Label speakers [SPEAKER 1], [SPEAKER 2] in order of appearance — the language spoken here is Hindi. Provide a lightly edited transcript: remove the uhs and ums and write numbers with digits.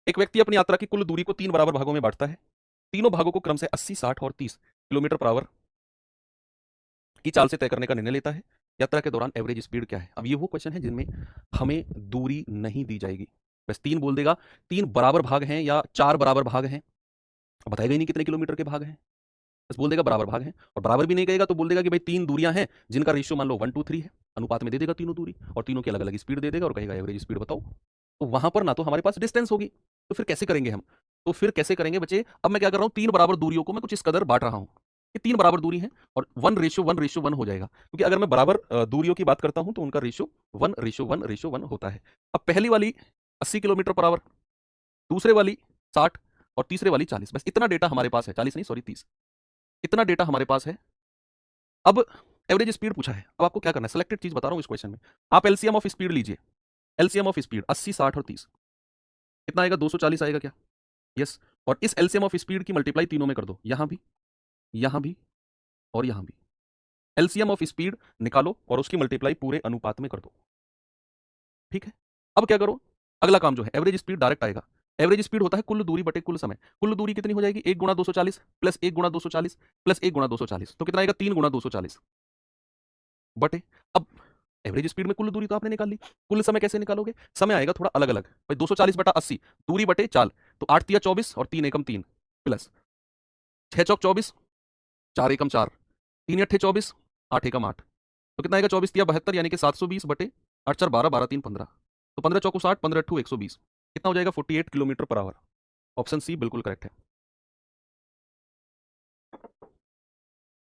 [SPEAKER 1] एक व्यक्ति अपनी यात्रा की कुल दूरी को 3 बराबर भागों में बांटता है। तीनों भागों को क्रम से 80, 60 और 30 किलोमीटर पर आवर की चाल से तय करने का निर्णय लेता है। यात्रा के दौरान एवरेज स्पीड क्या है? अब ये वो क्वेश्चन है जिनमें हमें दूरी नहीं दी जाएगी। बस 3 बोल देगा, 3 बराबर भाग हैं या 4 बराबर भाग हैं, बताएगा ही नहीं कितने किलोमीटर के भाग हैं, बस बोल देगा बराबर भाग हैं। और बराबर भी नहीं कहेगा तो बोल देगा कि भाई 3 दूरियां हैं जिनका रेशियो मान लो 1 2 3 है, अनुपात में दे देगा तीनों दूरी और तीनों की अलग अलग स्पीड दे देगा और कहेगा एवरेज स्पीड बताओ। तो वहां पर ना तो हमारे पास डिस्टेंस होगी, तो फिर कैसे करेंगे हम? तो फिर कैसे करेंगे बच्चे? अब मैं क्या कर रहा हूं, 3 बराबर दूरियों को मैं कुछ इस कदर बांट रहा हूं कि 3 बराबर दूरी है और 1:1:1 हो जाएगा, क्योंकि अगर मैं बराबर दूरियों की बात करता हूं तो उनका रेशियो 1:1:1 होता है। अब पहली वाली 80 किलोमीटर पर आवर, दूसरे वाली 60 और तीसरे वाली 40, बस इतना डेटा हमारे पास है, 40 नहीं सॉरी 30, इतना डेटा हमारे पास है। अब एवरेज स्पीड पूछा है, अब आपको क्या करना है, सेलेक्टेड चीज बता रहा हूं इस क्वेश्चन में। आप एलसीएम ऑफ स्पीड लीजिए, एलसीएम ऑफ स्पीड 80, 60 और 30 कितना आएगा? 240 आएगा क्या? यस। और इस एलसीएम ऑफ स्पीड की मल्टीप्लाई तीनों में कर दो, यहां भी और यहां भी। एलसीएम ऑफ स्पीड निकालो और उसकी मल्टीप्लाई पूरे अनुपात में कर दो। ठीक है, अब क्या करो, अगला काम जो है एवरेज स्पीड डायरेक्ट आएगा। एवरेज स्पीड होता है कुल दूरी बटे कुल समय। कुल दूरी कितनी हो जाएगी? 1 गुणा 240 प्लस 1 गुणा 240 प्लस 1 गुणा 240, तो कितना आएगा? 3 गुणा 240 बटे। अब एवरेज स्पीड में कुल दूरी तो आपने निकाल ली, कुल समय कैसे निकालोगे? समय आएगा थोड़ा अलग अलग भाई, 240 बटा 80 दूरी बटे चाल, तो 8 तिया 24 और 3 एकम 3 प्लस 6 चौक 24, 4 एकम 4, 3 अट्ठे 24, 8 एकम 8, तो कितना आएगा? 24 तिया 72 यानी कि 720 बटे 8 4 12 12 3 15, तो 15 चौको 60, 15 अट्ठू 120, कितना हो जाएगा? 48 kilometre per hour. Option C बिल्कुल करेक्ट है।